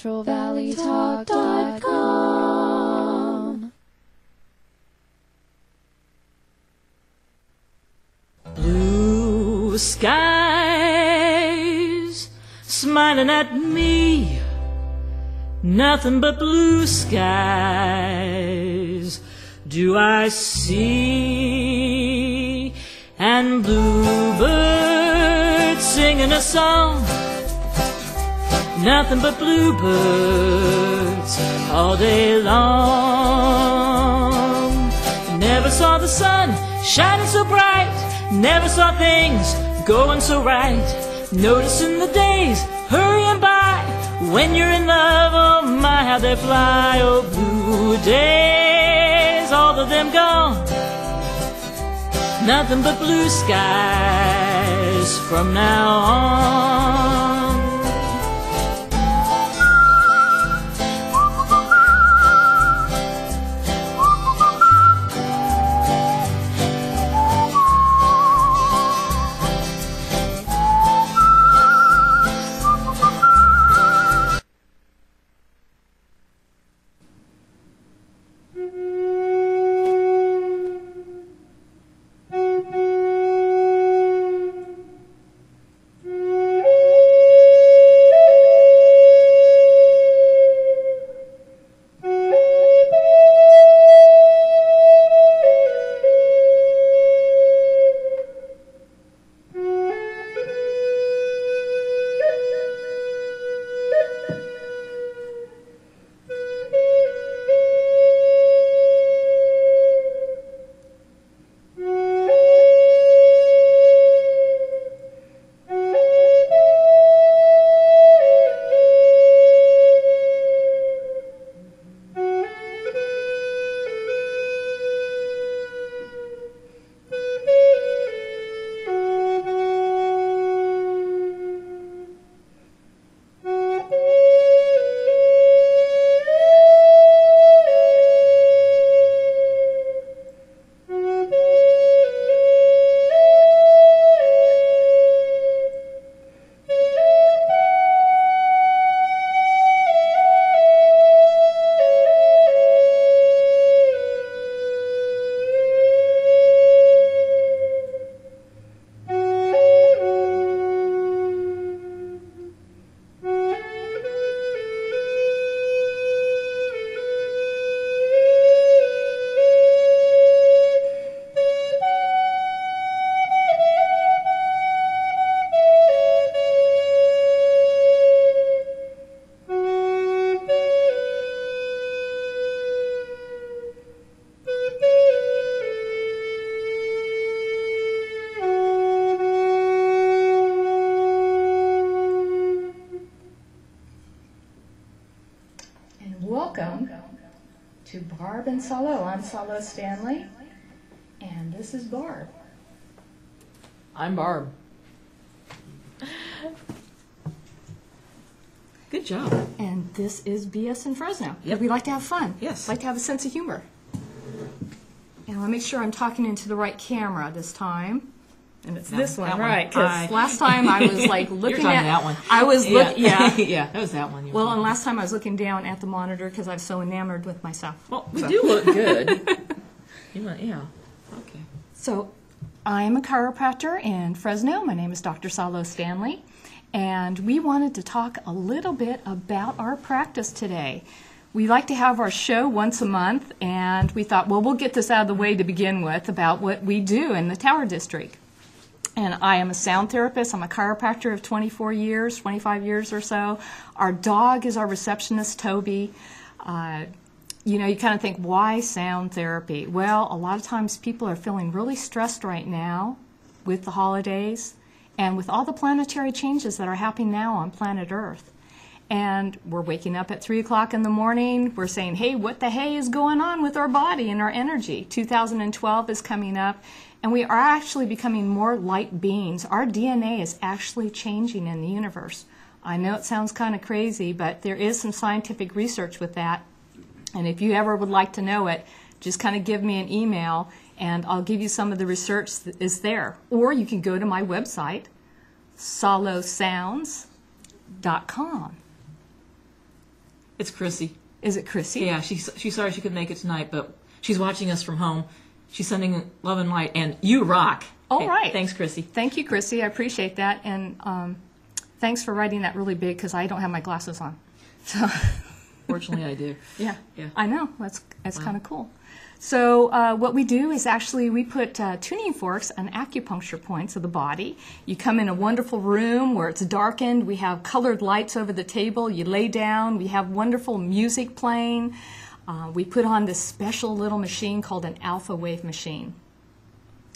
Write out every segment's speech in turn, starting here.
CentralValleyTalk.com. Blue skies smiling at me, nothing but blue skies do I see, and bluebirds singing a song, nothing but bluebirds all day long. Never saw the sun shining so bright, never saw things going so right, noticing the days hurrying by when you're in love. Oh my, how they fly. Oh, blue days, all of them gone, nothing but blue skies from now on. Welcome to Barb and Salo. I'm Salo Stanley, and this is Barb. I'm Barb. Good job. And this is BS in Fresno. Yep. We like to have fun. Yes. Like to have a sense of humor. And I'll make sure I'm talking into the right camera this time. And it's this one, right? Because last time I was like looking at that one. I was looking, yeah, yeah, that was that one. Well, and last time I was looking down at the monitor because I was so enamored with myself. Well, we do look good. Yeah. Okay. So, I am a chiropractor in Fresno. My name is Dr. Salo Stanley, and we wanted to talk a little bit about our practice today. We like to have our show once a month, and we thought, well, we'll get this out of the way to begin with about what we do in the Tower District. And I am a sound therapist. I'm a chiropractor of 24 years, 25 years or so. Our dog is our receptionist, Toby. You know, you kind of think, why sound therapy? Well, a lot of times people are feeling really stressed right now with the holidays and with all the planetary changes that are happening now on planet Earth. And we're waking up at 3 o'clock in the morning. We're saying, hey, what the hey is going on with our body and our energy? 2012 is coming up. And we are actually becoming more light beings. Our DNA is actually changing in the universe. I know it sounds kind of crazy, but there is some scientific research with that. And if you ever would like to know it, just kind of give me an email, and I'll give you some of the research that is there. Or you can go to my website, salosounds.com. It's Chrissy. Is it Chrissy? Yeah, she's sorry she couldn't make it tonight, but she's watching us from home. She's sending love and light, and you rock. All hey, right. Thanks, Chrissy. Thank you, Chrissy. I appreciate that, and thanks for writing that really big because I don't have my glasses on. So. Fortunately, I do. Yeah. Yeah. I know. That's kind of cool. So what we do is actually we put tuning forks on acupuncture points of the body. You come in a wonderful room where it's darkened. We have colored lights over the table. You lay down. We have wonderful music playing. We put on this special little machine called an alpha wave machine.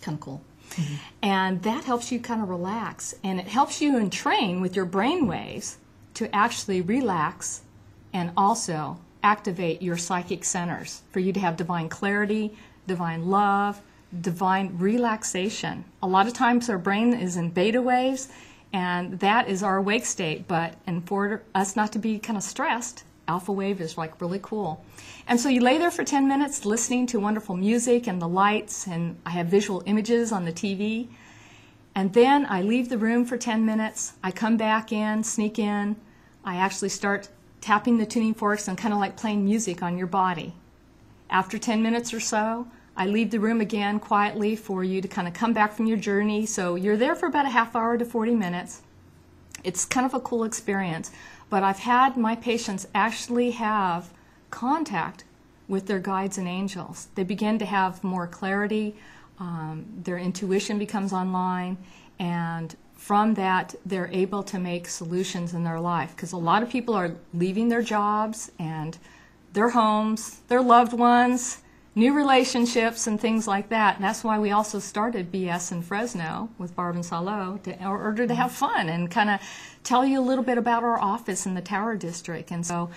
Kind of cool. Mm-hmm. And that helps you kind of relax. And it helps you entrain with your brain waves to actually relax and also activate your psychic centers for you to have divine clarity, divine love, divine relaxation. A lot of times our brain is in beta waves, and that is our awake state. But for us not to be kind of stressed, alpha wave is like really cool. And so you lay there for 10 minutes listening to wonderful music and the lights, and I have visual images on the TV. And then I leave the room for 10 minutes. I come back in, sneak in. I actually start tapping the tuning forks and kind of like playing music on your body. After 10 minutes or so, I leave the room again quietly for you to kind of come back from your journey. So you're there for about a half hour to 40 minutes. It's kind of a cool experience. But I've had my patients actually have contact with their guides and angels. They begin to have more clarity. Their intuition becomes online, and from that, they're able to make solutions in their life. Because a lot of people are leaving their jobs and their homes, their loved ones, new relationships, and things like that. And that's why we also started BS in Fresno with Barb and Salo in order to have fun and kind of tell you a little bit about our office in the Tower District. And so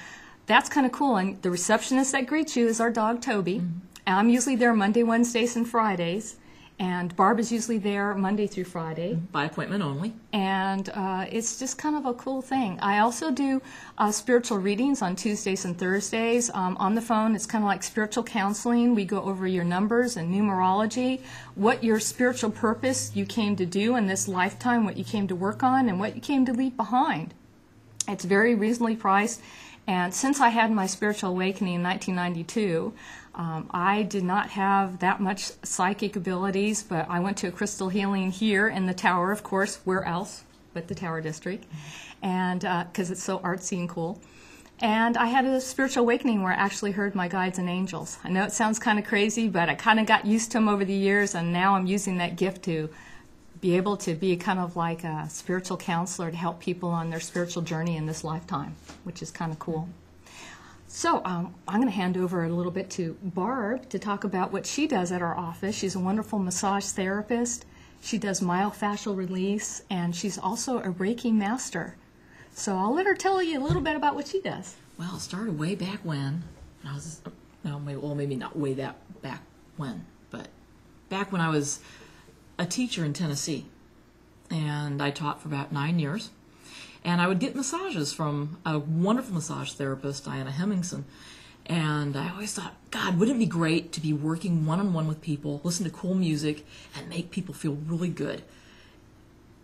that's kind of cool. And the receptionist that greets you is our dog, Toby. Mm-hmm. I'm usually there Monday, Wednesdays, and Fridays. And Barb is usually there Monday through Friday. By appointment only. And it's just kind of a cool thing. I also do spiritual readings on Tuesdays and Thursdays. On the phone, it's kind of like spiritual counseling. We go over your numbers and numerology, what your spiritual purpose you came to do in this lifetime, what you came to work on, and what you came to leave behind. It's very reasonably priced. And since I had my spiritual awakening in 1992, I did not have that much psychic abilities, but I went to a crystal healing here in the Tower, of course. Where else but the Tower District? And because it's so artsy and cool. And I had a spiritual awakening where I actually heard my guides and angels. I know it sounds kind of crazy, but I kind of got used to them over the years, and now I'm using that gift to be able to be kind of like a spiritual counselor to help people on their spiritual journey in this lifetime, which is kind of cool. So I'm going to hand over a little bit to Barb to talk about what she does at our office. She's a wonderful massage therapist. She does myofascial release, and she's also a Reiki master. So I'll let her tell you a little bit about what she does. Well, it started way back when. I was, maybe not way that back when, but back when I was a teacher in Tennessee. And I taught for about 9 years. And I would get massages from a wonderful massage therapist, Diana Hemmingson. And I always thought, God, wouldn't it be great to be working one-on-one with people, listen to cool music, and make people feel really good?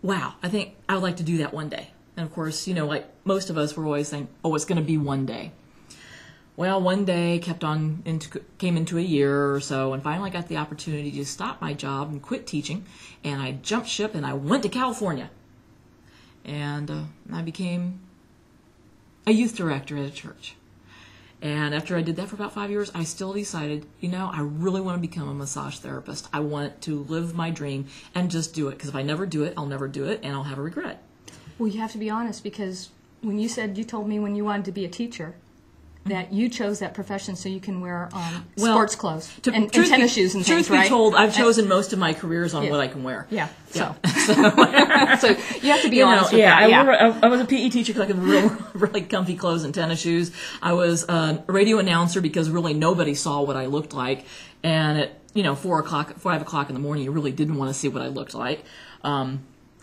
Wow, I think I would like to do that one day. And of course, like most of us were always saying, oh, it's going to be one day. Well, one day came into a year or so, and finally got the opportunity to stop my job and quit teaching. And I jumped ship and I went to California. And I became a youth director at a church. And after I did that for about 5 years, I still decided, I really want to become a massage therapist. I want to live my dream and just do it. Because if I never do it, I'll never do it, and I'll have a regret. Well, you have to be honest, because when you told me when you wanted to be a teacher, that you chose that profession so you can wear sports clothes and tennis shoes and things, right? Truth be told, I've chosen most of my careers on what I can wear. Yeah. So you have to be honest with that. I was a PE teacher because I could wear really comfy clothes and tennis shoes. I was a radio announcer because really nobody saw what I looked like. And at 5 o'clock in the morning, you really didn't want to see what I looked like.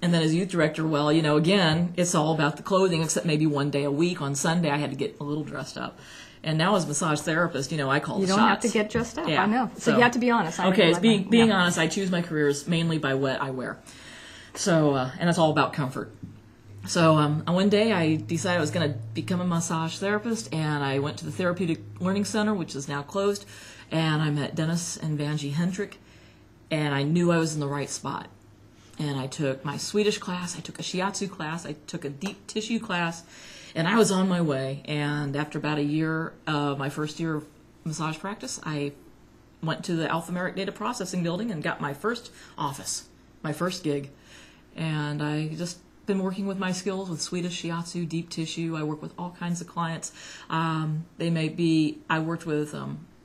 And then as youth director, again, it's all about the clothing, except maybe one day a week. On Sunday, I had to get a little dressed up. And now as a massage therapist, I call the shots. You don't have to get dressed up, I know. So you have to be honest. Being honest, I choose my careers mainly by what I wear. So, and it's all about comfort. So one day I decided I was going to become a massage therapist, and I went to the Therapeutic Learning Center, which is now closed, and I met Dennis and Vanjie Hendrick, and I knew I was in the right spot. And I took my Swedish class, I took a shiatsu class, I took a deep tissue class, and I was on my way. And after about a year, my first year of massage practice, I went to the Alphameric Data Processing Building and got my first office, my first gig. And I just been working with my skills with Swedish shiatsu, deep tissue. I work with all kinds of clients. They may be, I worked with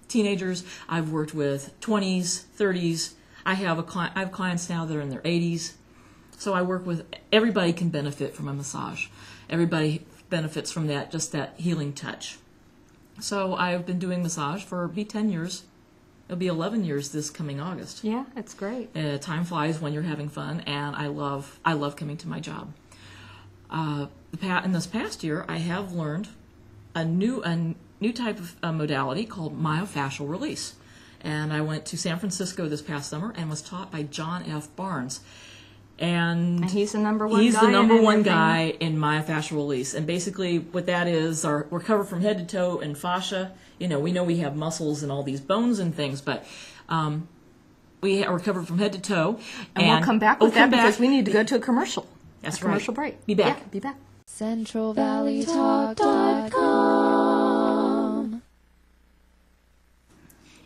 teenagers, I've worked with 20s, 30s. I have clients now that are in their 80s. So I work with, everybody can benefit from a massage. Everybody benefits from that, just that healing touch. So I've been doing massage for 10 years. It'll be 11 years this coming August. Yeah, it's great. Time flies when you're having fun, and I love coming to my job. In this past year, I have learned a new type of modality called myofascial release. And I went to San Francisco this past summer and was taught by John F. Barnes. And he's the number one He's guy the number one guy in myofascial release. And basically what that is, we're covered from head to toe in fascia. You know we have muscles and all these bones and things, but we are covered from head to toe. And we'll come back with that because we need to go to a commercial. That's a commercial break. Be back. Yeah, be back. CentralValleyTalk.com.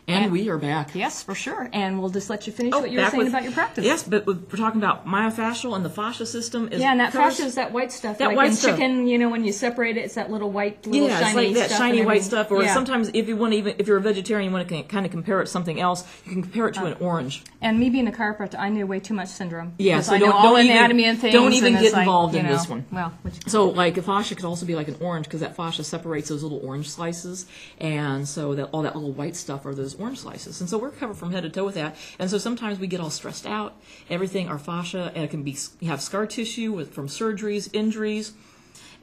And we are back. Yes, for sure. And we'll just let you finish what you were saying about your practice. Yes, but we're talking about myofascial, and the fascia system is... Yeah, and that fascia is that white stuff. That like white in stuff. Chicken, when you separate it, it's that little white, shiny stuff. Yeah, it's like that shiny white stuff. Or yeah. sometimes if you're a vegetarian, you want to kind of compare it to something else, you can compare it to an orange. And me being a chiropractor, I knew way too much syndrome. Yeah, so I know all anatomy and things. Don't even get like, involved in this one. Well, so like a fascia could also be like an orange, because that fascia separates those little orange slices, and so all that little white stuff are those orange slices. And so we're covered from head to toe with that. And so sometimes we get all stressed out. Everything, our fascia, and it can be, you have scar tissue from surgeries, injuries,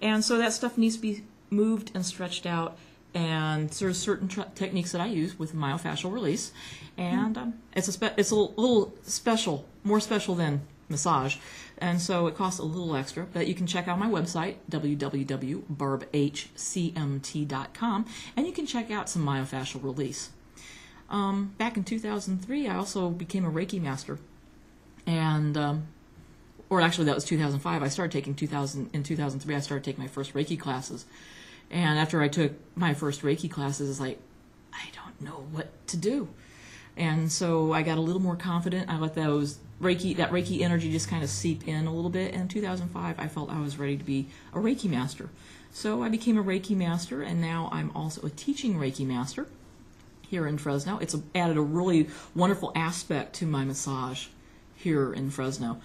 and so that stuff needs to be moved and stretched out. And there's certain techniques that I use with myofascial release, and it's a little special, more special than massage, and so it costs a little extra. But you can check out my website, www.barbhcmt.com, and you can check out some myofascial release. Back in 2003, I also became a Reiki master, and or actually that was 2005. I started taking in 2003. I started taking my first Reiki classes, and after I took my first Reiki classes, it's like I don't know what to do, and so I got a little more confident. I let that Reiki energy just kind of seep in a little bit. And in 2005, I felt I was ready to be a Reiki master, so I became a Reiki master, and now I'm also a teaching Reiki master here in Fresno. It's added a really wonderful aspect to my massage here in Fresno.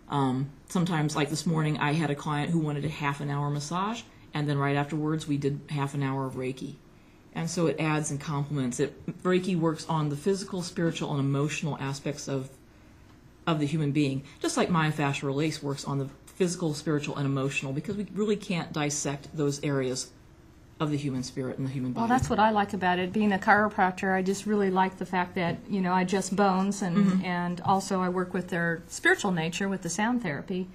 Sometimes, like this morning, I had a client who wanted a half-an-hour massage, and then right afterwards we did half an hour of Reiki. And so it adds and complements. Reiki works on the physical, spiritual, and emotional aspects of the human being, just like myofascial release works on the physical, spiritual, and emotional, because we really can't dissect those areas of the human spirit and the human body. Well, that's what I like about it. Being a chiropractor, I just really like the fact that, I adjust bones, and also I work with their spiritual nature with the sound therapy.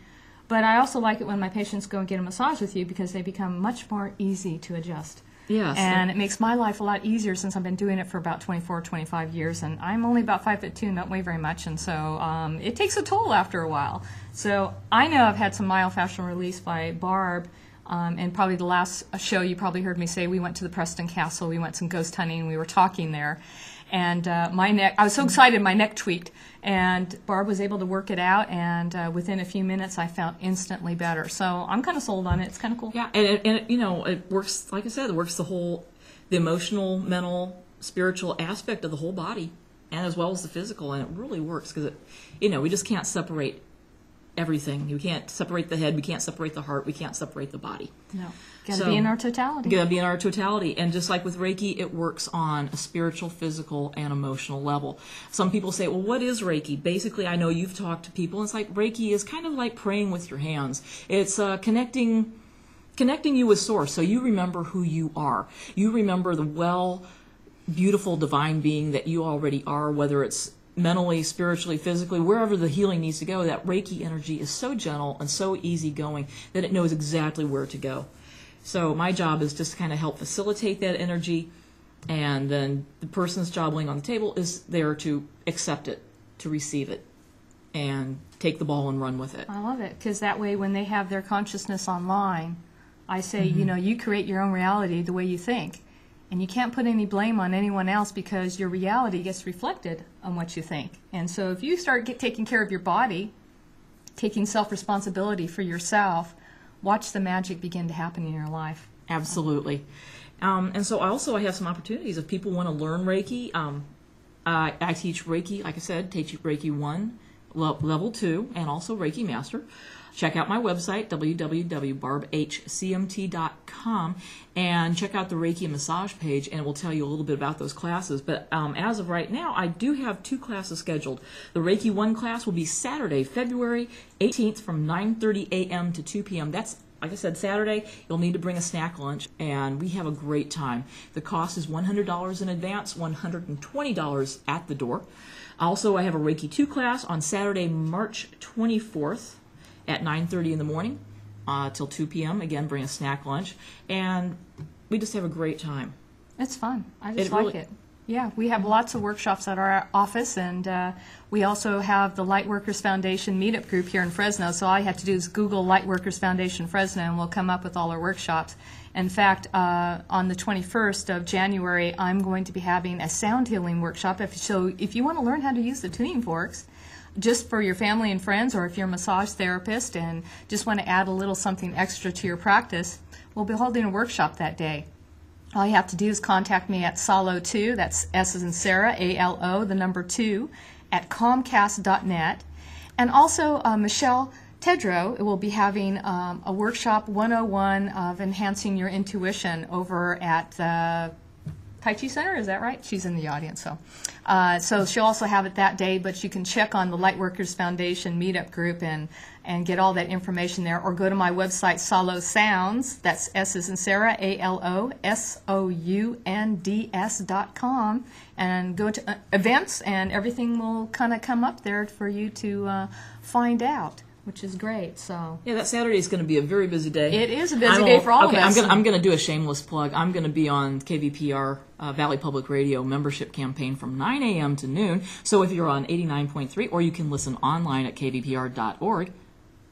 But I also like it when my patients go and get a massage with you, because they become much more easy to adjust. Yes. And it makes my life a lot easier since I've been doing it for about 24, 25 years, and I'm only about 5'2" and don't weigh very much, and so it takes a toll after a while. So I know I've had some myofascial release by Barb. And probably the last show you probably heard me say we went to the Preston Castle, we went some ghost hunting, and we were talking there. And my neck, I was so excited, my neck tweaked. And Barb was able to work it out, and within a few minutes I felt instantly better. So I'm kind of sold on it. It's kind of cool. Yeah, and it works, like I said, it works the emotional, mental, spiritual aspect of the whole body, and as well as the physical. And it really works because, we just can't separate everything. You can't separate the head, we can't separate the heart, we can't separate the body. No. Gotta be in our totality. Gotta be in our totality. And just like with Reiki, it works on a spiritual, physical, and emotional level. Some people say, well, what is Reiki? Basically, I know you've talked to people, and it's like Reiki is kind of like praying with your hands. It's connecting you with Source, so you remember who you are. You remember the beautiful divine being that you already are, whether it's mentally, spiritually, physically, wherever the healing needs to go, that Reiki energy is so gentle and so easygoing that it knows exactly where to go. So my job is just to kind of help facilitate that energy, and then the person's job laying on the table is there to accept it, to receive it, and take the ball and run with it. I love it, because that way when they have their consciousness online, I say, you create your own reality the way you think. And you can't put any blame on anyone else, because your reality gets reflected on what you think. And so if you start taking care of your body, taking self-responsibility for yourself, watch the magic begin to happen in your life. Absolutely. And so I have some opportunities if people want to learn Reiki. I teach Reiki, like I said, teach Reiki 1, level 2, and also Reiki Master. Check out my website, www.barbhcmt.com, and check out the Reiki and Massage page, and it will tell you a little bit about those classes. But as of right now, I do have 2 classes scheduled. The Reiki 1 class will be Saturday, February 18th from 9:30 a.m. to 2 p.m. That's, like I said, Saturday. You'll need to bring a snack lunch, and we have a great time. The cost is $100 in advance, $120 at the door. Also, I have a Reiki 2 class on Saturday, March 24th. At 9:30 in the morning till 2 p.m. Again, bring a snack lunch, and we just have a great time. It's fun. I just like it. Yeah, we have lots of workshops at our office, and we also have the Lightworkers Foundation meetup group here in Fresno. So all I have to do is Google Lightworkers Foundation Fresno, and we'll come up with all our workshops. In fact, on the 21st of January, I'm going to be having a sound healing workshop. So if you want to learn how to use the tuning forks, just for your family and friends, or if you're a massage therapist and just want to add a little something extra to your practice, we'll be holding a workshop that day. All you have to do is contact me at Salo2, that's S as in Sarah, A-L-O, the number 2, at Comcast.net. And also Michelle Tedrow will be having a workshop 101 of enhancing your intuition over at the Tai Chi Center, is that right? She's in the audience, so she'll also have it that day, but you can check on the Lightworkers Foundation meetup group and get all that information there, or go to my website, Salo Sounds, that's S as in Sarah, ALOSOUNDS.com, and go to events, and everything will kind of come up there for you to find out, which is great. So yeah, that Saturday is going to be a very busy day. It is a busy day for all of us. I'm going to do a shameless plug. I'm going to be on KVPR Valley Public Radio membership campaign from 9 a.m. to noon. So if you're on 89.3, or you can listen online at kvpr.org.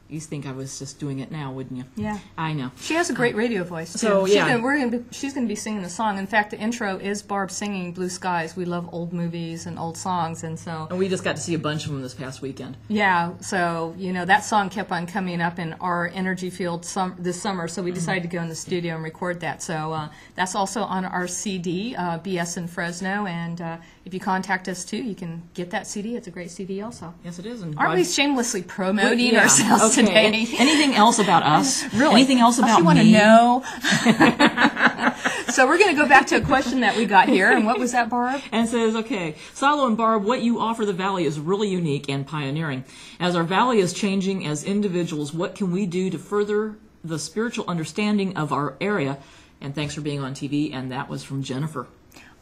You'd think I was just doing it now, wouldn't you? Yeah. I know. She has a great radio voice, too. So, yeah. She's going to be singing the song. In fact, the intro is Barb singing Blue Skies. We love old movies and old songs, and so... And we just got to see a bunch of them this past weekend. Yeah, so, that song kept on coming up in our energy field this summer, so we decided to go in the studio and record that. So that's also on our CD, BS in Fresno, and if you contact us, too, you can get that CD. It's a great CD also. Yes, it is. And aren't we shamelessly promoting ourselves today? Anything else about us? Really? Anything else about me? You want to know? So we're going to go back to a question that we got here. And what was that, Barb? And it says, okay, Salo and Barb, what you offer the Valley is really unique and pioneering. As our Valley is changing as individuals, what can we do to further the spiritual understanding of our area? And thanks for being on TV. And that was from Jennifer.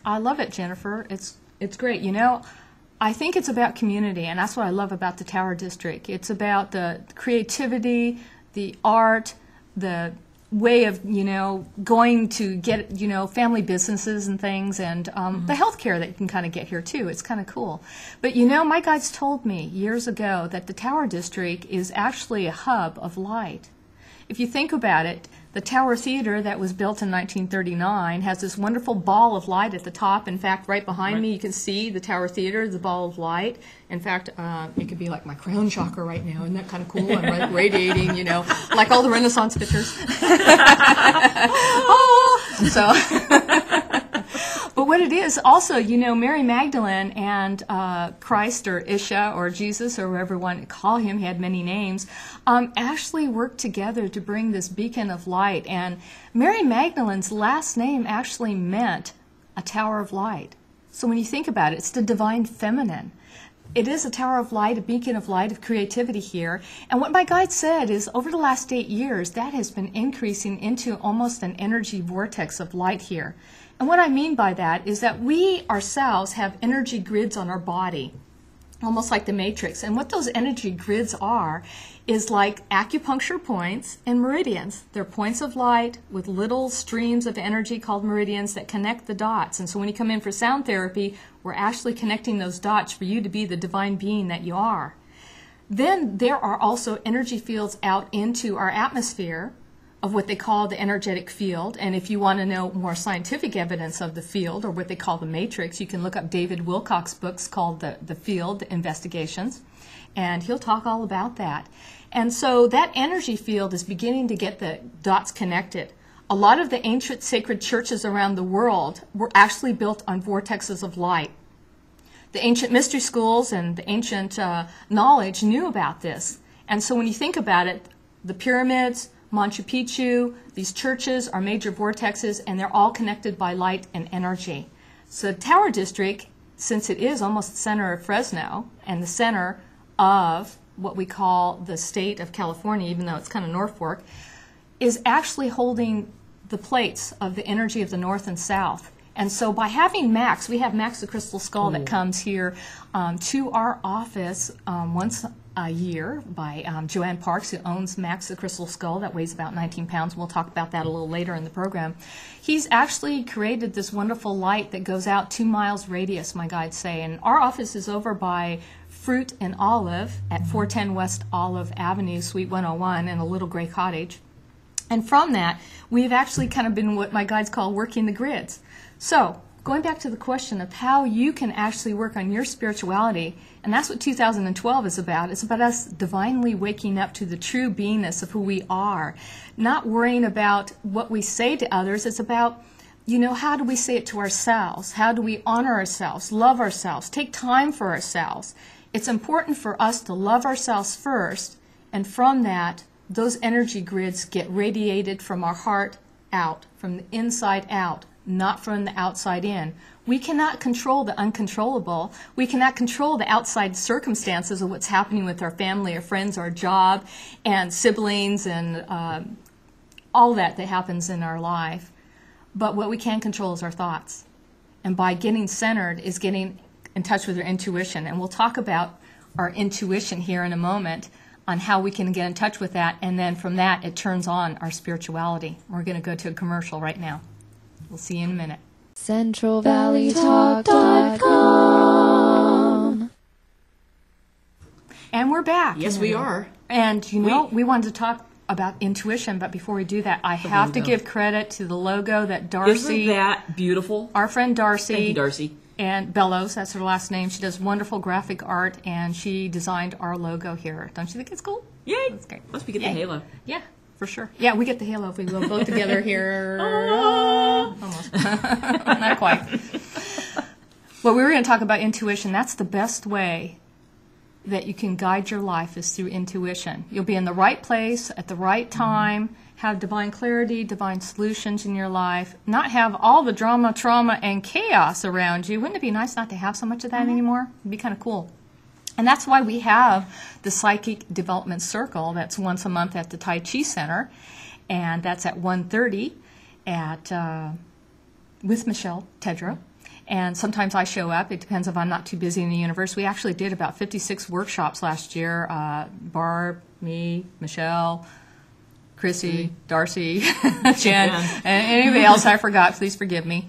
I love it, Jennifer. It's great. I think it's about community, and that's what I love about the Tower District. It's about the creativity, the art, the way of, going to get, family businesses and things, and the healthcare that you can kind of get here, too. It's kind of cool. But, my guides told me years ago that the Tower District is actually a hub of light. If you think about it, the Tower Theater that was built in 1939 has this wonderful ball of light at the top. In fact, right behind me you can see the Tower Theater, the ball of light. In fact, it could be like my crown chakra right now. Isn't that kind of cool? I'm radiating, like all the Renaissance pictures. So... But what it is also, Mary Magdalene and Christ or Isha or Jesus or whoever you want to call him, he had many names, actually worked together to bring this beacon of light. And Mary Magdalene's last name actually meant a tower of light. So when you think about it, it's the divine feminine. It is a tower of light, a beacon of light, of creativity here. And what my guide said is over the last 8 years, that has been increasing into almost an energy vortex of light here. And what I mean by that is that we ourselves have energy grids on our body. almost like the matrix. And what those energy grids are is like acupuncture points and meridians. They're points of light with little streams of energy called meridians that connect the dots. And so when you come in for sound therapy, we're actually connecting those dots for you to be the divine being that you are. Then there are also energy fields out into our atmosphere of what they call the energetic field. And if you want to know more scientific evidence of the field, or what they call the matrix, you can look up David Wilcock's books called The Field Investigations, and he'll talk all about that. And so that energy field is beginning to get the dots connected. A lot of the ancient sacred churches around the world were actually built on vortexes of light. The ancient mystery schools and the ancient knowledge knew about this. And so when you think about it, the pyramids, Machu Picchu, these churches are major vortexes, and they're all connected by light and energy. So Tower District, since it is almost the center of Fresno and the center of what we call the state of California, even though it's kind of North Fork, is actually holding the plates of the energy of the north and south. And so by having Max, we have Max the Crystal Skull that comes here to our office once a year by Joanne Parks, who owns Max the Crystal Skull, that weighs about 19 pounds. We'll talk about that a little later in the program. He's actually created this wonderful light that goes out 2 miles radius, my guides say. And our office is over by Fruit and Olive at 410 West Olive Avenue, Suite 101, in a little gray cottage. And from that, we've actually kind of been what my guides call working the grids. So, going back to the question of how you can actually work on your spirituality, and that's what 2012 is about. It's about us divinely waking up to the true beingness of who we are, not worrying about what we say to others. It's about, you know, how do we say it to ourselves? How do we honor ourselves, love ourselves, take time for ourselves? It's important for us to love ourselves first, and from that, those energy grids get radiated from our heart out, from the inside out, not from the outside in. We cannot control the uncontrollable. We cannot control the outside circumstances of what's happening with our family, our friends, our job, and siblings, and all that happens in our life. But what we can control is our thoughts. And by getting centered is getting in touch with our intuition. And we'll talk about our intuition here in a moment, on how we can get in touch with that, and then from that it turns on our spirituality. We're going to go to a commercial right now. We'll see you in a minute. CentralValleyTalk.com. And we're back. Yes, we are. And you know, we wanted to talk about intuition, but before we do that, I have to give credit to the logo that Darcy... Isn't that beautiful? Our friend Darcy. Thank you, Darcy. And Bellows, that's her last name. She does wonderful graphic art, and she designed our logo here. Don't you think it's cool? Yay! That's great. Plus we get the halo. Yeah, for sure. Yeah, we get the halo if we go both together here. Almost. Not quite. Well, we were going to talk about intuition. That's the best way that you can guide your life, is through intuition. You'll be in the right place at the right time, have divine clarity, divine solutions in your life, not have all the drama, trauma, and chaos around you. Wouldn't it be nice not to have so much of that anymore? It'd be kind of cool. And that's why we have the Psychic Development Circle that's once a month at the Tai Chi Center, and that's at 1:30 at with Michelle Tedrow. And sometimes I show up. It depends if I'm not too busy in the universe. We actually did about 56 workshops last year. Barb, me, Michelle, Chrissy, Darcy, Jen, and anybody else I forgot, please forgive me.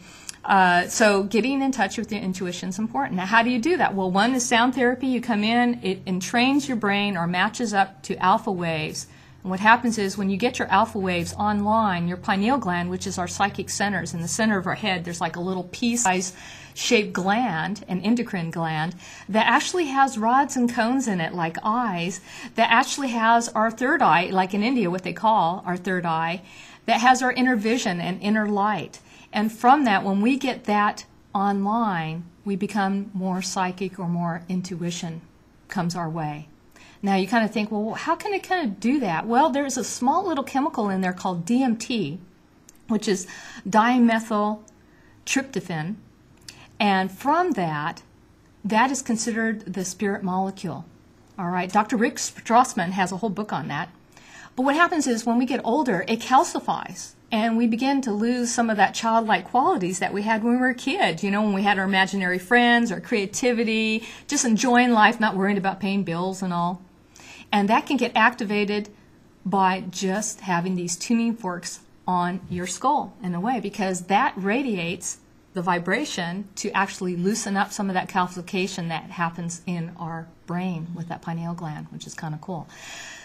So getting in touch with your intuition is important. Now, how do you do that? Well, one is sound therapy. You come in, it entrains your brain or matches up to alpha waves. And what happens is when you get your alpha waves online, your pineal gland, which is our psychic centers, in the center of our head, there's like a little pea-sized shaped gland, an endocrine gland, that actually has rods and cones in it like eyes, that actually has our third eye, like in India what they call our third eye, that has our inner vision and inner light. And from that, when we get that online, we become more psychic, or more intuition comes our way. Now you kind of think, well, how can it kind of do that? Well, there's a small little chemical in there called DMT, which is dimethyltryptophan. And from that, that is considered the spirit molecule. All right, Dr. Rick Strassman has a whole book on that. But what happens is when we get older, it calcifies. And we begin to lose some of that childlike qualities that we had when we were a kid. You know, when we had our imaginary friends, our creativity, just enjoying life, not worrying about paying bills and all. And that can get activated by just having these tuning forks on your skull in a way, because that radiates the vibration to actually loosen up some of that calcification that happens in our brain with that pineal gland, which is kind of cool.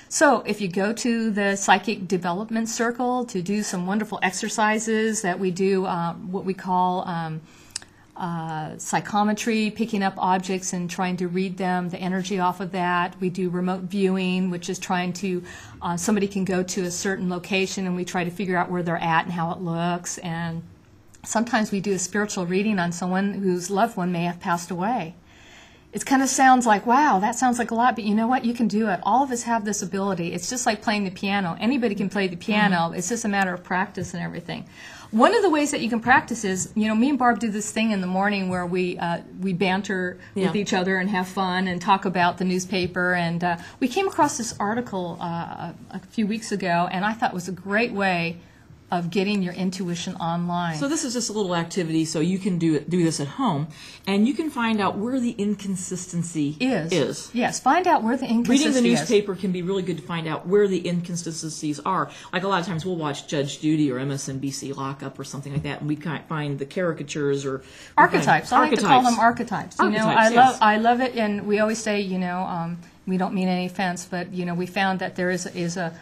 So if you go to the Psychic Development Circle to do some wonderful exercises that we do, what we call psychometry, picking up objects and trying to read them, the energy off of that. We do remote viewing, which is trying to, somebody can go to a certain location and we try to figure out where they're at and how it looks. And sometimes we do a spiritual reading on someone whose loved one may have passed away. It kind of sounds like, wow, that sounds like a lot, but you know what? You can do it. All of us have this ability. It's just like playing the piano. Anybody can play the piano. It's just a matter of practice and everything. One of the ways that you can practice is, you know, me and Barb do this thing in the morning where we banter with each other and have fun and talk about the newspaper. And we came across this article a few weeks ago, and I thought it was a great way of getting your intuition online. So this is just a little activity so you can do this at home, and you can find out where the inconsistency is. Yes, find out where the inconsistency is. Reading the newspaper can be really good to find out where the inconsistencies are. Like a lot of times we'll watch Judge Judy or MSNBC Lockup or something like that, and we can't find the caricatures or archetypes. I like to call them archetypes. You know, I love it, and we always say, you know, we don't mean any offense, but you know, we found that there is a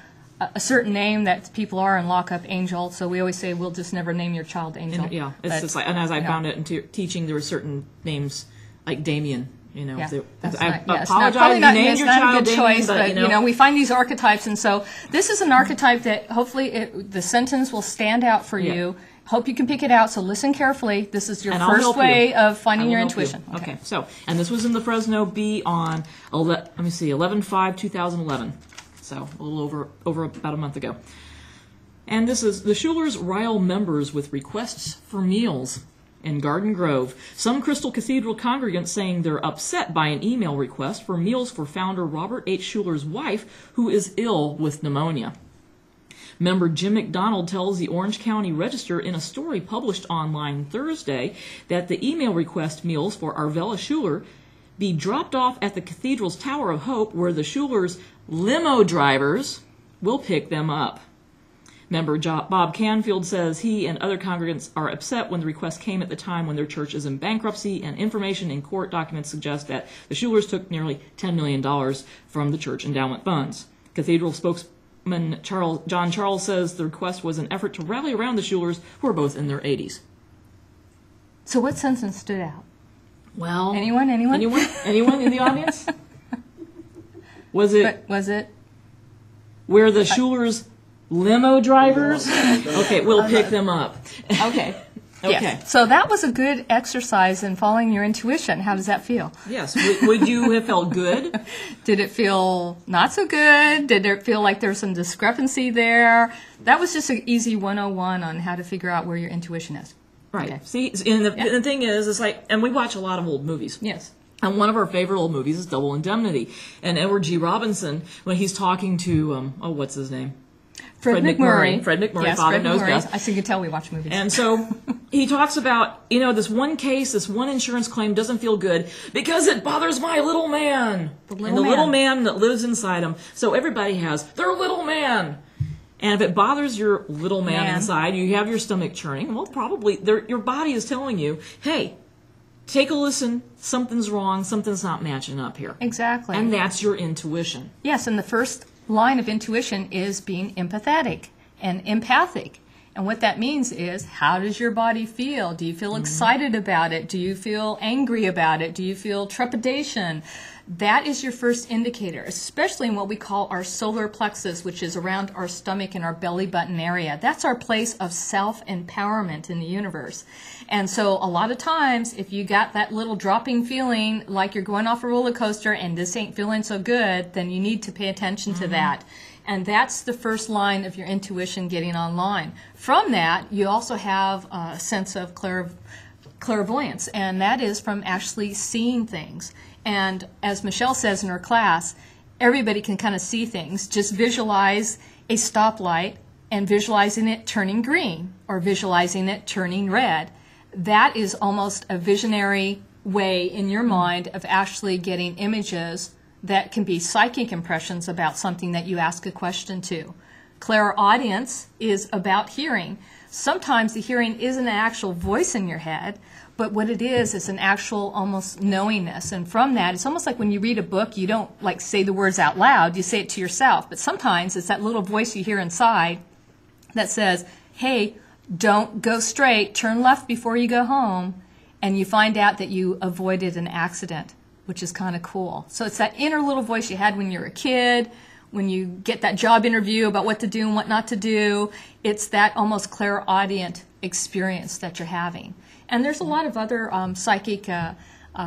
certain name that people are in lockup, Angel, so we always say we'll just never name your child Angel. And, it's just like, and as I found it in teaching, there were certain names like Damien. You know, I apologize. Probably not, you named your child a good Damien, choice, but you know, we find these archetypes, and so this is an archetype that hopefully the sentence will stand out for you. Hope you can pick it out. So listen carefully. This is your first way of finding your intuition. Okay. So, and this was in the Fresno Bee on 11/5/2011. So a little over about a month ago. And this is the Schulers rile members with requests for meals in Garden Grove. Some Crystal Cathedral congregants saying they're upset by an email request for meals for founder Robert H. Schuler's wife, who is ill with pneumonia. Member Jim McDonald tells the Orange County Register in a story published online Thursday that the email request meals for Arvella Schuler be dropped off at the cathedral's Tower of Hope, where the Schulers' limo drivers will pick them up. Member Bob Canfield says he and other congregants are upset when the request came at the time when their church is in bankruptcy, and information in court documents suggest that the Schulers took nearly $10 million from the church endowment funds. Cathedral spokesman John Charles says the request was an effort to rally around the Schulers, who are both in their 80s. So what sentence stood out? Well, anyone in the audience? Was it where the Schulers' limo drivers? Okay, we'll pick them up. Okay. Yes. So that was a good exercise in following your intuition. How does that feel? Yes. Would you have felt good? Did it feel not so good? Did it feel like there's some discrepancy there? That was just an easy 101 on how to figure out where your intuition is. Right. Okay. See, and the thing is, it's like, and we watch a lot of old movies. Yes. And one of our favorite old movies is Double Indemnity. And Edward G. Robinson, when he's talking to, what's his name? Fred McMurray. Fred McMurray, yes, Father Fred Knows McMurray. Best. I think you can tell we watch movies. And so he talks about, you know, this one case, this one insurance claim doesn't feel good because it bothers my little man. Little man that lives inside him. So everybody has their little man. And if it bothers your little man inside, you have your stomach churning, well, probably your body is telling you, hey, take a listen, something's wrong, something's not matching up here. Exactly. And that's your intuition. Yes, and the first line of intuition is being empathetic and empathic. And what that means is, how does your body feel? Do you feel excited about it? Do you feel angry about it? Do you feel trepidation? That is your first indicator, especially in what we call our solar plexus, which is around our stomach and our belly button area. That's our place of self-empowerment in the universe. And so a lot of times, if you got that little dropping feeling like you're going off a roller coaster and this ain't feeling so good, then you need to pay attention to that. And that's the first line of your intuition getting online. From that, you also have a sense of clairvoyance, and that is from actually seeing things. And as Michelle says in her class, everybody can kind of see things. Just visualize a stoplight and visualizing it turning green or visualizing it turning red. That is almost a visionary way in your mind of actually getting images that can be psychic impressions about something that you ask a question to. Clairaudience is about hearing. Sometimes the hearing isn't an actual voice in your head, but what it is an actual almost knowingness. And from that, it's almost like when you read a book, you don't like say the words out loud, you say it to yourself. But sometimes it's that little voice you hear inside that says, hey, don't go straight, turn left before you go home, and you find out that you avoided an accident, which is kind of cool. So it's that inner little voice you had when you were a kid, when you get that job interview about what to do and what not to do. It's that almost clairaudient experience that you're having. And there's a lot of other psychic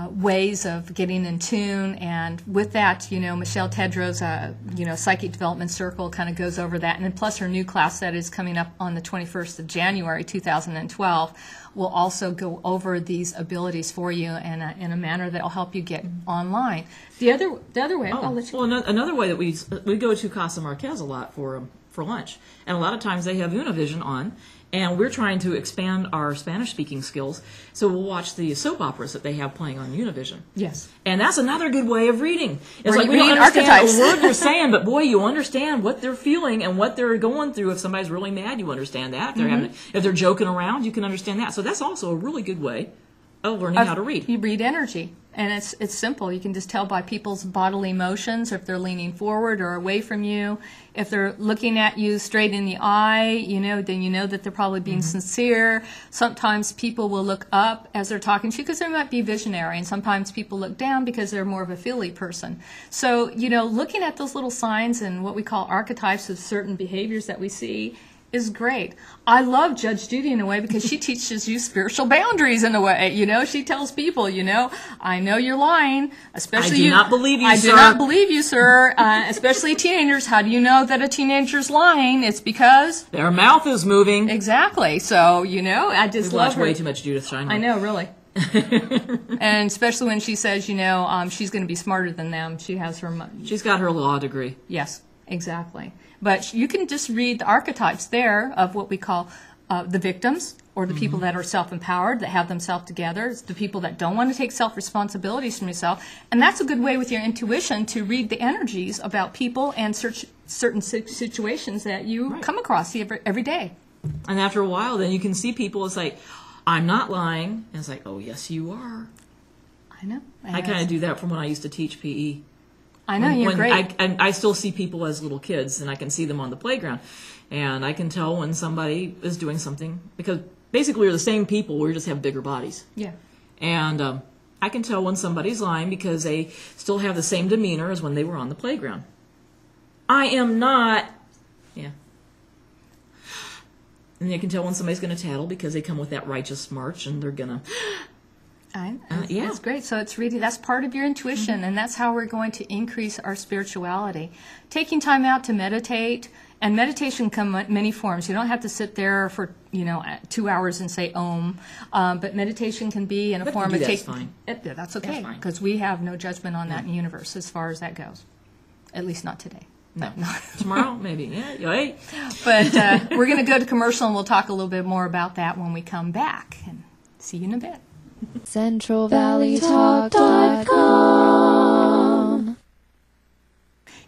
ways of getting in tune, and with that, Michelle Tedrow's, Psychic Development Circle kind of goes over that, and then plus her new class that is coming up on the 21st of January 2012 will also go over these abilities for you in a manner that will help you get online. The other way, I'll let you. Well, another way that we go to Casa Marquez a lot for lunch, and a lot of times they have Univision on. And we're trying to expand our Spanish-speaking skills, so we'll watch the soap operas that they have playing on Univision. Yes. And that's another good way of reading. It's like we don't understand archetypes. a word they're saying, but boy, you understand what they're feeling and what they're going through. If somebody's really mad, you understand that. If they're joking around, you can understand that. So that's also a really good way of learning how to read. You read energy. And it's simple. You can just tell by people's bodily motions if they're leaning forward or away from you. If they're looking at you straight in the eye, then you know that they're probably being sincere. Sometimes people will look up as they're talking to you because they might be visionary, and sometimes people look down because they're more of a feely person. So, looking at those little signs and what we call archetypes of certain behaviors that we see is great. I love Judge Judy in a way because she teaches you spiritual boundaries in a way. She tells people, I know you're lying, especially I do not believe you, sir. I do not believe you, sir. Especially teenagers. How do you know that a teenager's lying? It's because their mouth is moving. Exactly. So, I just love her. Way too much Judith Steinle. I know, really. And especially when she says, she's going to be smarter than them. She's got her law degree. Yes, exactly. But you can just read the archetypes there of what we call the victims, or the people that are self-empowered, that have themselves together. It's the people that don't want to take self-responsibilities from yourself. And that's a good way with your intuition to read the energies about people and certain situations that you come across every day. And after a while, then you can see people, it's like, I'm not lying. And it's like, oh, yes, you are. I know. I kind of do that from when I used to teach PE. I know, you're great. I still see people as little kids, and I can see them on the playground. And I can tell when somebody is doing something, because basically we're the same people, we just have bigger bodies. Yeah. And I can tell when somebody's lying because they still have the same demeanor as when they were on the playground. I am not. Yeah. And you can tell when somebody's going to tattle because they come with that righteous march, and they're going to... That's great. So it's really, that's part of your intuition, and that's how we're going to increase our spirituality. Taking time out to meditate, and meditation can come many forms. You don't have to sit there for 2 hours and say Om, but meditation can be in a form of taking. Fine. That's okay, because we have no judgment on that in the universe as far as that goes. At least not today. No. Tomorrow, maybe. Yeah, right. But we're going to go to commercial, and we'll talk a little bit more about that when we come back. And see you in a bit. CentralValleyTalk.com.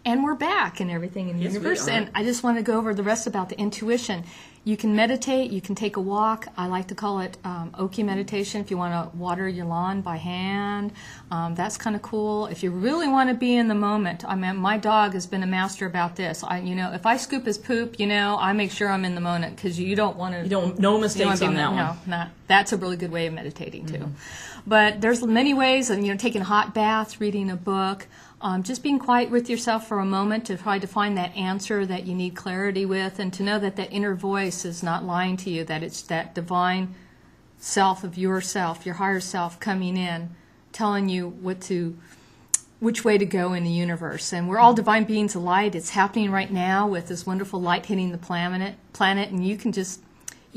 And we're back and everything in the universe. And I just want to go over the rest about the intuition. You can meditate. You can take a walk. I like to call it Oki meditation if you want to water your lawn by hand. That's kind of cool. If you really want to be in the moment, I mean, my dog has been a master about this. If I scoop his poop, I make sure I'm in the moment because you don't want to. No mistakes on that one. No, not. That's a really good way of meditating too. But there's many ways, and taking a hot bath, reading a book. Just being quiet with yourself for a moment to try to find that answer that you need clarity with, and to know that that inner voice is not lying to you, that it's that divine self of yourself, your higher self coming in, telling you which way to go in the universe. And we're all divine beings of light. It's happening right now with this wonderful light hitting the planet, and you can just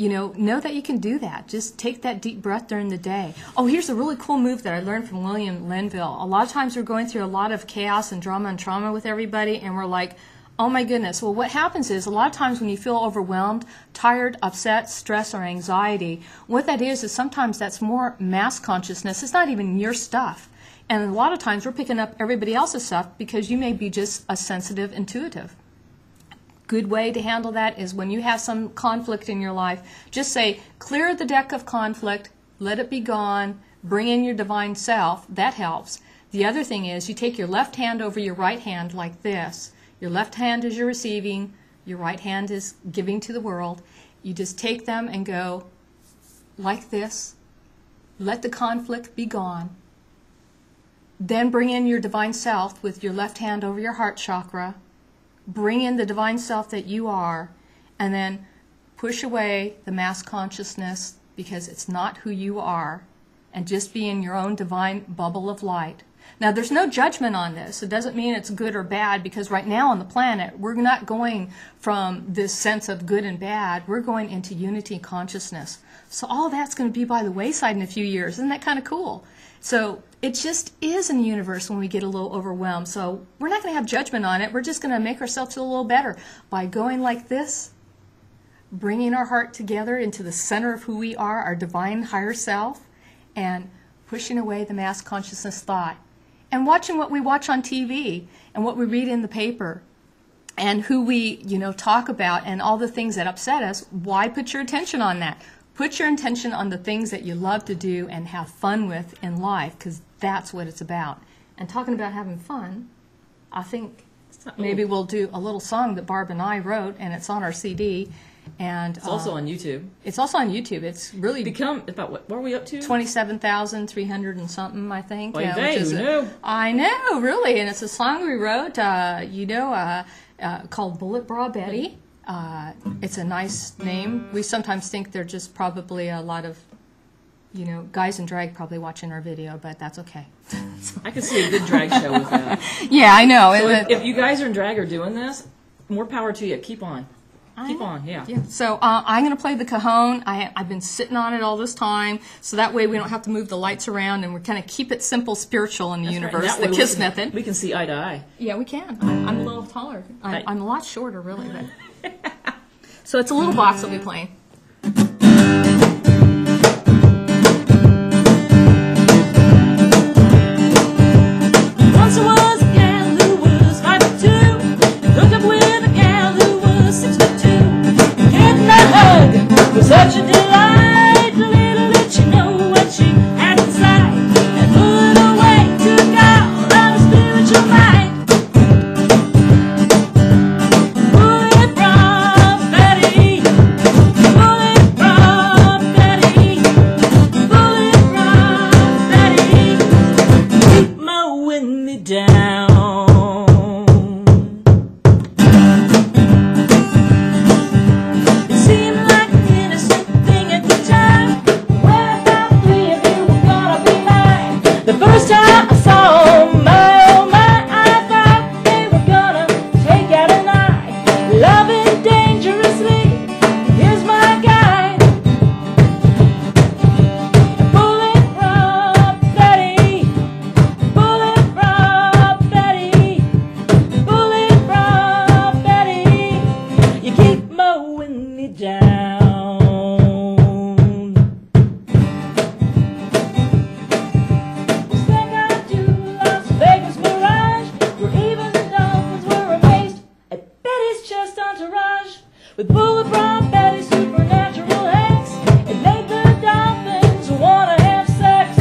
know that you can do that. Just take that deep breath during the day. Oh, here's a really cool move that I learned from William Linville. A lot of times we're going through a lot of chaos and drama and trauma with everybody, and we're like, oh my goodness. Well, what happens is a lot of times when you feel overwhelmed, tired, upset, stress, or anxiety, what that is sometimes that's more mass consciousness. It's not even your stuff. And a lot of times we're picking up everybody else's stuff because you may be just a sensitive intuitive. Good way to handle that is when you have some conflict in your life, just say, clear the deck of conflict, let it be gone, bring in your divine self. That helps. The other thing is you take your left hand over your right hand like this. Your left hand is your receiving, your right hand is giving to the world. You just take them and go like this. Let the conflict be gone. Then bring in your divine self with your left hand over your heart chakra. Bring in the divine self that you are, and then push away the mass consciousness because it's not who you are, and just be in your own divine bubble of light. Now, there's no judgment on this. It doesn't mean it's good or bad, because right now on the planet, we're not going from this sense of good and bad. We're going into unity consciousness. So all that's going to be by the wayside in a few years. Isn't that kind of cool? So it just is in the universe when we get a little overwhelmed. So we're not going to have judgment on it. We're just going to make ourselves feel a little better by going like this, bringing our heart together into the center of who we are, our divine higher self, and pushing away the mass consciousness thought. And watching what we watch on TV and what we read in the paper and who we, talk about and all the things that upset us. Why put your attention on that? Put your attention on the things that you love to do and have fun with in life, because that's what it's about. And talking about having fun, I think maybe we'll do a little song that Barb and I wrote, and it's on our CD. And it's also on YouTube. It's also on YouTube. It's really become about what are we up to? 27,300 and something, I think. I know, really, and it's a song we wrote. Called Bullet Bra Betty. It's a nice name. We sometimes think they're just probably a lot of, guys in drag probably watching our video, but that's okay. I could see a good drag show with that. Yeah, I know. So if you guys are in drag or doing this, more power to you. Keep on. Keep on, yeah. So I'm going to play the cajon. I've been sitting on it all this time, so that way we don't have to move the lights around, and we kind of keep it simple, spiritual in the universe, the KISS method. We can see eye to eye. Yeah, we can. I'm a little taller. I'm a lot shorter, really. But. So it's a little box I'll be playing. Once there was a gal who was 5'2", and hooked up with a gal who was 6'2". Getting that hug was such a delight. Little did she know what she had inside, and pulling away took out of her spiritual mind. With bullet bra Betty's supernatural ex, it made the dolphins wanna have sex.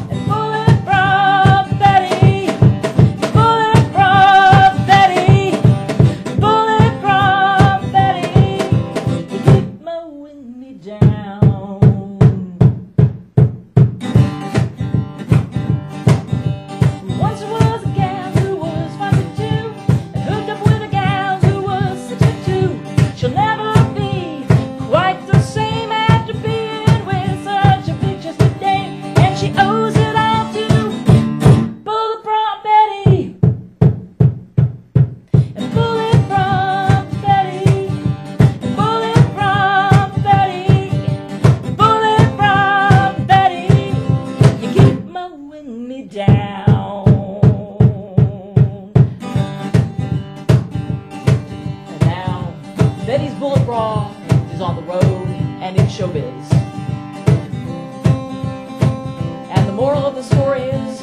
And bullet bra Betty, bullet bra Betty, bullet bra Betty, you keep mowing me down. Once was a gal who was way down. And now Betty's Bullet Bra is on the road and in showbiz. And the moral of the story is,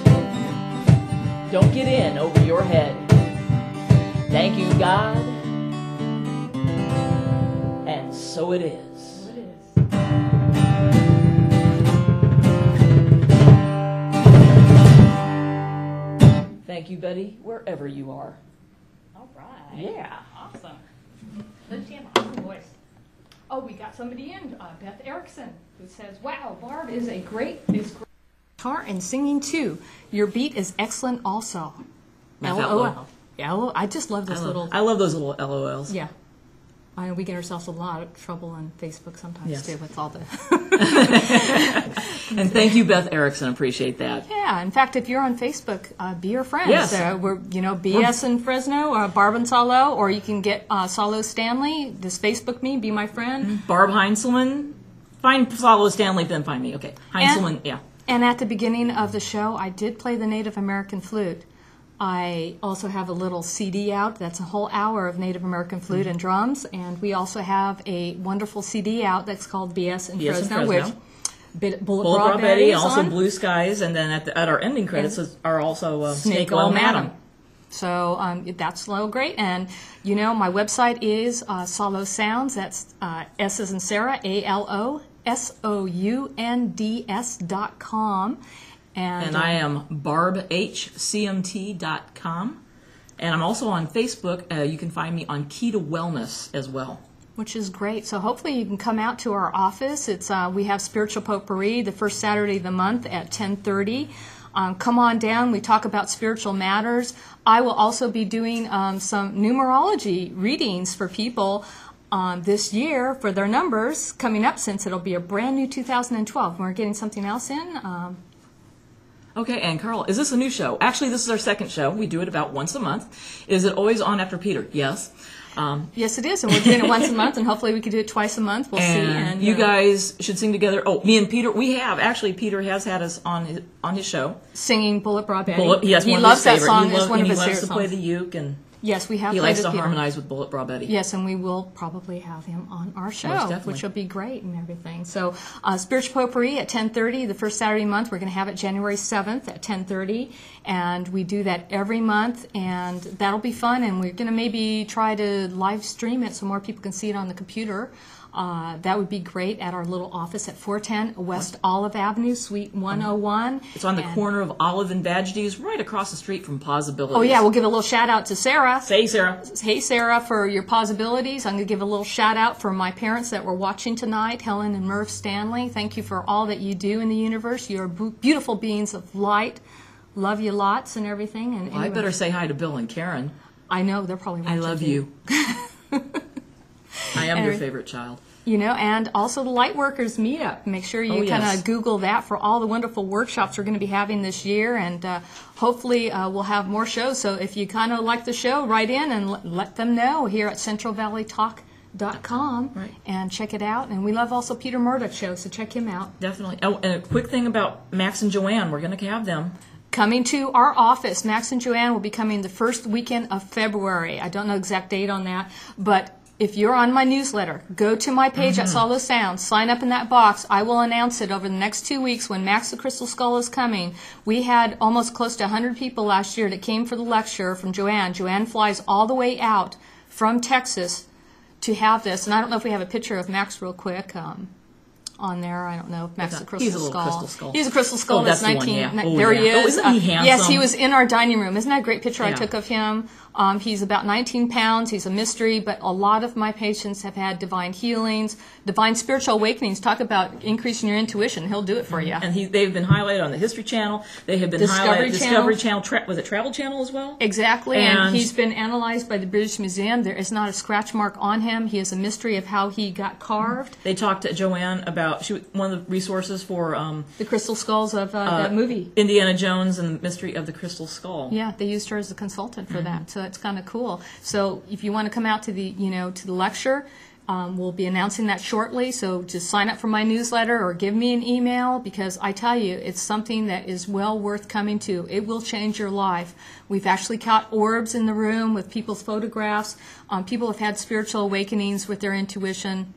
don't get in over your head. Thank you, God. And so it is. Thank you, Betty, wherever you are. All right. Yeah. Awesome. Let's have an awesome voice. Oh, we got somebody in, Beth Erickson, who says, "Wow, Barb is great guitar and singing too. Your beat is excellent also." LOL. Yeah, I just love this little. I love those little LOLs. Yeah. I know we get ourselves a lot of trouble on Facebook sometimes too with all the. And thank you, Beth Erickson. Appreciate that. Yeah. In fact, if you're on Facebook, be our friends. Yes. We're BS in Fresno, or Barb and Salo, or you can get Salo Stanley. Just Facebook me, be my friend. Barb Heinzelman. Find Salo Stanley, then find me. Okay. Heinzelman. Yeah. And at the beginning of the show, I did play the Native American flute. I also have a little CD out that's a whole hour of Native American flute and drums, and we also have a wonderful CD out that's called BS in Fresno, which Bullet Bra Betty, also on. Blue Skies, and then at our ending credits are also Snake Oil Madam. So that's so great, and my website is Salo Sounds. That's S as in Sarah, ALOSOUNDS.com. And I am barbhcmt.com. And I'm also on Facebook. You can find me on Key to Wellness as well. Which is great. So hopefully you can come out to our office. It's we have Spiritual Potpourri the first Saturday of the month at 10:30. Come on down. We talk about spiritual matters. I will also be doing some numerology readings for people this year for their numbers coming up, since it'll be a brand new 2012. We're getting something else in. Okay, and Carl, is this a new show? Actually, this is our second show. We do it about once a month. Is it always on after Peter? Yes. Yes, it is, and we're doing it once a month, and hopefully we can do it twice a month. We'll see. And you guys should sing together. Oh, me and Peter, we have. Actually, Peter has had us on his show. Singing Bullet Bra Betty. He loves that song. It's one of his favorite songs. He loves to play the uke, and yes, we have. He likes to harmonize with Bullet Bra Betty. Yes, and we will probably have him on our show, which will be great and everything. So, Spiritual Potpourri at 10:30, the first Saturday of the month. We're going to have it January 7th at 10:30, and we do that every month, and that'll be fun. And we're going to maybe try to live stream it so more people can see it on the computer. That would be great at our little office at 410 West Olive Avenue, Suite 101. It's on the corner of Olive and Badgedies, right across the street from Possibilities. Oh, yeah, we'll give a little shout-out to Sarah. Say, Sarah. Hey, Sarah, for your Possibilities. I'm going to give a little shout-out for my parents that were watching tonight, Helen and Merv Stanley. Thank you for all that you do in the universe. You're beautiful beings of light. Love you lots and everything. And I better say hi to Bill and Karen. I know, they're probably watching. I love you. I am your favorite child. And also the Lightworkers Meetup. Make sure you kind of Google that for all the wonderful workshops we're going to be having this year, and hopefully we'll have more shows. So if you kind of like the show, write in and let them know here at centralvalleytalk.com and check it out. And we love also Peter Murdoch's show, so check him out. Definitely. Oh, and a quick thing about Max and Joanne. We're going to have them coming to our office. Max and Joanne will be coming the first weekend of February. I don't know the exact date on that, but if you're on my newsletter, go to my page at Salo Sounds, sign up in that box. I will announce it over the next 2 weeks when Max the Crystal Skull is coming. We had almost close to 100 people last year that came for the lecture from Joanne. Joanne flies all the way out from Texas to have this. And I don't know if we have a picture of Max real quick on there. I don't know if Max the Crystal Skull. He's a little crystal skull. He's a crystal skull. That's 19. The one, there he is. Oh, isn't he handsome? Yes, he was in our dining room. Isn't that a great picture I took of him? He's about 19 pounds. He's a mystery, but a lot of my patients have had divine healings, divine spiritual awakenings. Talk about increasing your intuition. He'll do it for you. And they've been highlighted on the History Channel. They have been highlighted Discovery Channel. Was it Travel Channel as well? Exactly. And he's been analyzed by the British Museum. There is not a scratch mark on him. He is a mystery of how he got carved. They talked to Joanne about one of the resources for the crystal skulls of that movie, Indiana Jones and the Mystery of the Crystal Skull. Yeah, they used her as a consultant for that. So it's kind of cool. So if you want to come out to the to the lecture, We'll be announcing that shortly, so just sign up for my newsletter or give me an email, because I tell you, it's something that is well worth coming to. It will change your life. We've actually caught orbs in the room with people's photographs. People have had spiritual awakenings with their intuition,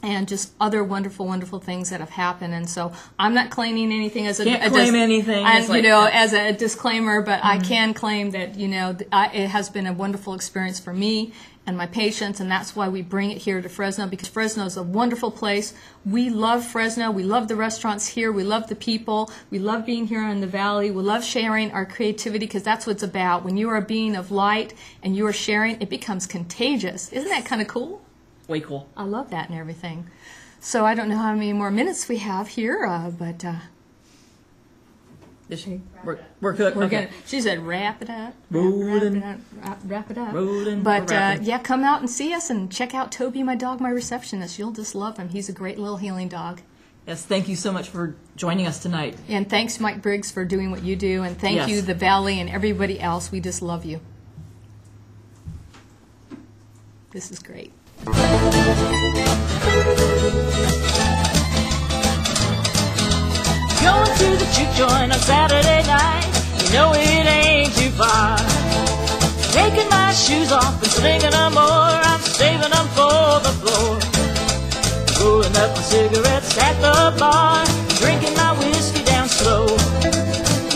and just other wonderful, wonderful things that have happened. And so I'm not claiming anything as anything, as, as a disclaimer, but I can claim that, it has been a wonderful experience for me and my patients, and that's why we bring it here to Fresno, because Fresno is a wonderful place. We love Fresno. We love the restaurants here. We love the people. We love being here in the valley. We love sharing our creativity, because that's what it's about. When you are a being of light and you are sharing, it becomes contagious. Isn't that kind of cool? Way cool. I love that and everything. So I don't know how many more minutes we have here, but we're good. Okay. She said, "Wrap it up, wrap it up." But yeah, come out and see us and check out Toby, my dog, my receptionist. You'll just love him. He's a great little healing dog. Yes, thank you so much for joining us tonight. And thanks, Mike Briggs, for doing what you do, and thank you, the Valley, and everybody else. We just love you. This is great. Going to the juke joint on Saturday night, you know it ain't too far. Taking my shoes off and slinging them more, I'm saving them for the floor. Rolling up my cigarettes at the bar, drinking my whiskey down slow.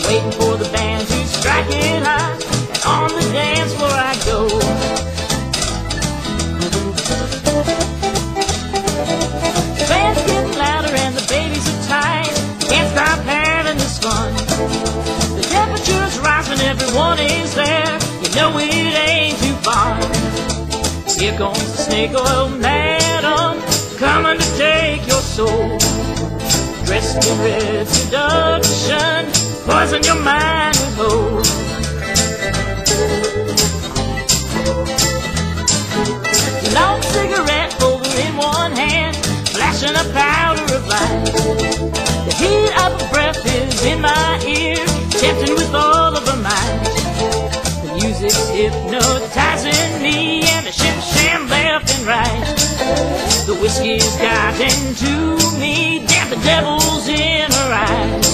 Waiting for the band to strike it hot, and on the dance floor I go. The band's getting louder and the babies are tight, can't stop having this fun. The temperature's rising, everyone is there, you know it ain't too far. Here comes the snake oil madam, coming to take your soul. Dressed in red seduction, poison your mind with hope. Long cigarette holder in one hand, flashing a powder of light. The heat of her breath is in my ear, tempting with all of her might. The music's hypnotizing me, and the shim left and right. The whiskey's gotten to me, damn, the devil's in her eyes.